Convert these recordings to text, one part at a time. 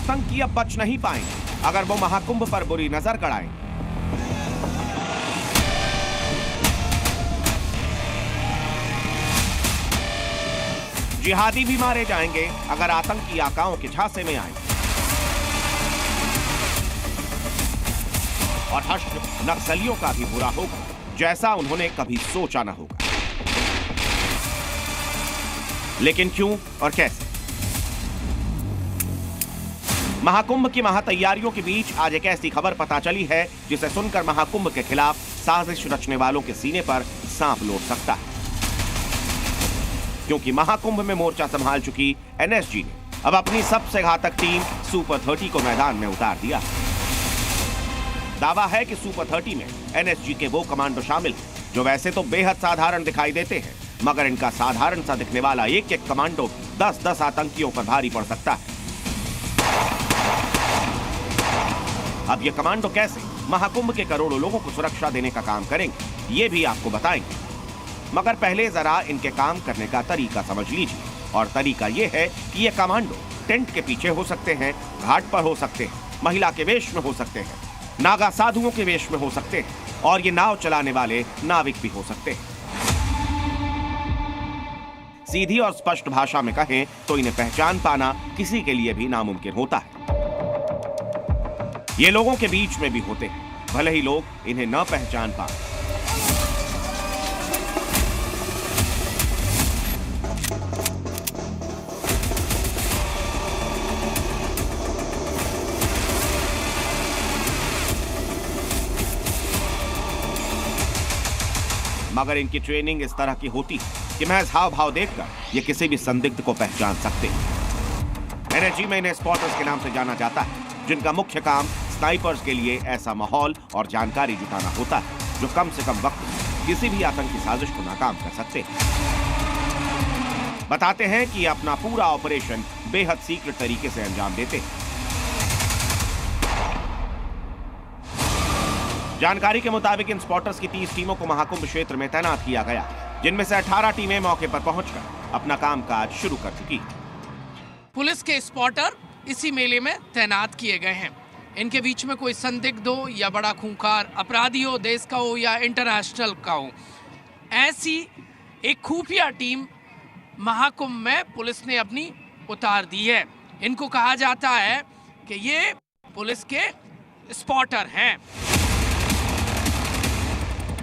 आतंकी अब बच नहीं पाएंगे अगर वो महाकुंभ पर बुरी नजर गड़ाएं। जिहादी भी मारे जाएंगे अगर आतंकी आकाओं के झांसे में आए। और हश्र नक्सलियों का भी बुरा होगा जैसा उन्होंने कभी सोचा न होगा। लेकिन क्यों और कैसे? महाकुंभ की महातैयारियों के बीच आज एक ऐसी खबर पता चली है जिसे सुनकर महाकुंभ के खिलाफ साजिश रचने वालों के सीने पर सांप लौट सकता है, क्योंकि महाकुंभ में मोर्चा संभाल चुकी एनएसजी ने अब अपनी सबसे घातक टीम सुपर 30 को मैदान में उतार दिया। दावा है कि सुपर 30 में एनएसजी के वो कमांडो शामिल हैं जो वैसे तो बेहद साधारण दिखाई देते हैं, मगर इनका साधारण सा दिखने वाला एक एक कमांडो 10-10 आतंकियों पर भारी पड़ सकता है। अब ये कमांडो कैसे महाकुंभ के करोड़ों लोगों को सुरक्षा देने का काम करेंगे ये भी आपको बताएंगे, मगर पहले जरा इनके काम करने का तरीका समझ लीजिए। और तरीका ये है कि ये कमांडो टेंट के पीछे हो सकते हैं, घाट पर हो सकते हैं, महिला के वेश में हो सकते हैं, नागा साधुओं के वेश में हो सकते हैं और ये नाव चलाने वाले नाविक भी हो सकते हैं। सीधी और स्पष्ट भाषा में कहें तो इन्हें पहचान पाना किसी के लिए भी नामुमकिन होता है। ये लोगों के बीच में भी होते हैं, भले ही लोग इन्हें न पहचान पाए। मगर इनकी ट्रेनिंग इस तरह की होती है कि महज हाव भाव देखकर ये किसी भी संदिग्ध को पहचान सकते हैं। एनएसजी में इन्हें स्पॉटर्स के नाम से जाना जाता है, जिनका मुख्य काम स्नाइपर्स के लिए ऐसा माहौल और जानकारी जुटाना होता है जो कम से कम वक्त में किसी भी आतंकी साजिश को नाकाम कर सकते हैं। बताते हैं कि ये अपना पूरा ऑपरेशन बेहद सीक्रेट तरीके से अंजाम देते हैं। जानकारी के मुताबिक इन स्पॉटर्स की 30 टीमों को महाकुंभ क्षेत्र में तैनात किया गया, जिनमें से 18 टीमें मौके पर पहुंचकर अपना कामकाज शुरू कर चुकी। पुलिस के स्पॉटर इसी मेले में तैनात किए गए हैं। इनके बीच में कोई संदिग्ध हो या बड़ा खूंखार अपराधी हो, देश का हो या इंटरनेशनल का हो, ऐसी एक खुफिया टीम महाकुंभ में पुलिस ने अपनी उतार दी है। इनको कहा जाता है कि ये पुलिस के स्पॉटर हैं।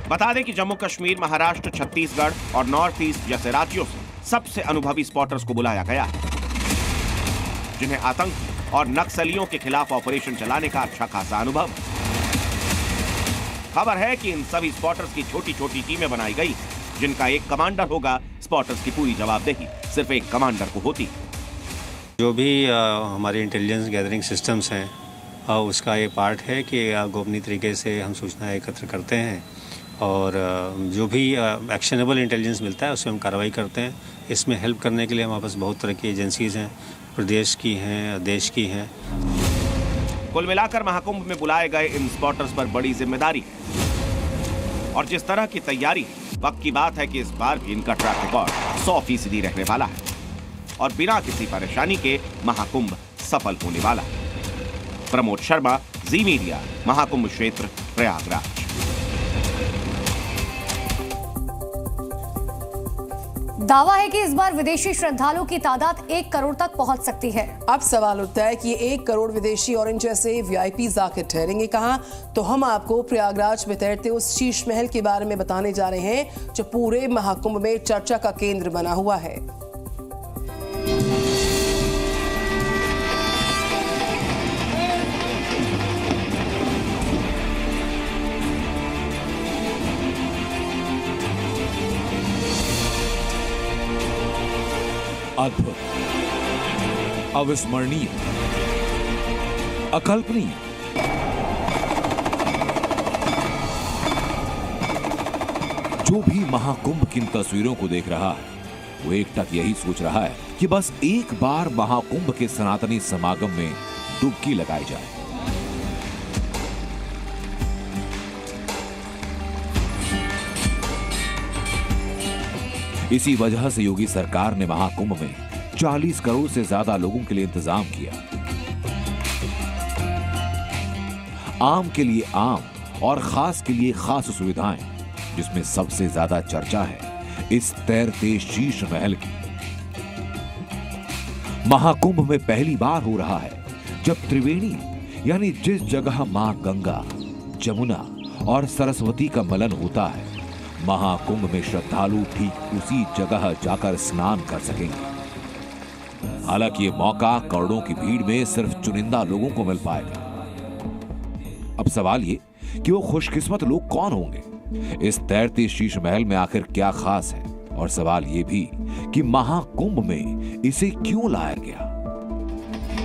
बता दें कि जम्मू कश्मीर, महाराष्ट्र, छत्तीसगढ़ और नॉर्थ ईस्ट जैसे राज्यों से सबसे अनुभवी स्पॉटर्स को बुलाया गया है, जिन्हें आतंक और नक्सलियों के खिलाफ ऑपरेशन चलाने का अच्छा खासा अनुभव। खबर है कि इन सभी स्पॉटर्स की छोटी छोटी टीमें बनाई गई, जिनका एक कमांडर होगा। स्पॉटर्स की पूरी जवाबदेही सिर्फ एक कमांडर को होती। जो भी हमारे इंटेलिजेंस गैदरिंग सिस्टम्स हैं, उसका ये पार्ट है कि गोपनीय तरीके से हम सूचना एकत्र करते हैं और जो भी एक्शनेबल इंटेलिजेंस मिलता है उसमें हम कार्रवाई करते हैं। इसमें हेल्प करने के लिए हमारे पास बहुत तरह की एजेंसीज हैं, प्रदेश की हैं, देश की हैं। कुल मिलाकर महाकुंभ में बुलाए गए इन स्पॉटर्स पर बड़ी जिम्मेदारी है और जिस तरह की तैयारी, वक्त की बात है कि इस बार भी इनका ट्रैक रिकॉर्ड 100% रहने वाला है और बिना किसी परेशानी के महाकुंभ सफल होने वाला है। प्रमोद शर्मा, जी मीडिया, महाकुंभ क्षेत्र, प्रयागराज। दावा है कि इस बार विदेशी श्रद्धालुओं की तादाद 1 करोड़ तक पहुंच सकती है। अब सवाल उठता है कि ये 1 करोड़ विदेशी और इन जैसे वीआईपी आखिर ठहरेंगे कहां? तो हम आपको प्रयागराज में तैरते उस शीश महल के बारे में बताने जा रहे हैं जो पूरे महाकुंभ में चर्चा का केंद्र बना हुआ है। अद्भुत, अविस्मरणीय, अकल्पनीय, जो भी महाकुंभ की इन तस्वीरों को देख रहा है वो एकटक यही सोच रहा है कि बस एक बार महाकुंभ के सनातनी समागम में डुबकी लगाई जाए। इसी वजह से योगी सरकार ने महाकुंभ में 40 करोड़ से ज्यादा लोगों के लिए इंतजाम किया। आम के लिए आम और खास के लिए खास सुविधाएं, जिसमें सबसे ज्यादा चर्चा है इस तैरते शीश महल की। महाकुंभ में पहली बार हो रहा है जब त्रिवेणी यानी जिस जगह मां गंगा, जमुना और सरस्वती का मिलन होता है, महाकुंभ में श्रद्धालु ठीक उसी जगह जाकर स्नान कर सकेंगे। हालांकि ये मौका करोड़ों की भीड़ में सिर्फ चुनिंदा लोगों को मिल पाएगा। अब सवाल ये कि वो खुशकिस्मत लोग कौन होंगे? इस तैरते शीश महल में आखिर क्या खास है? और सवाल ये भी कि महाकुंभ में इसे क्यों लाया गया?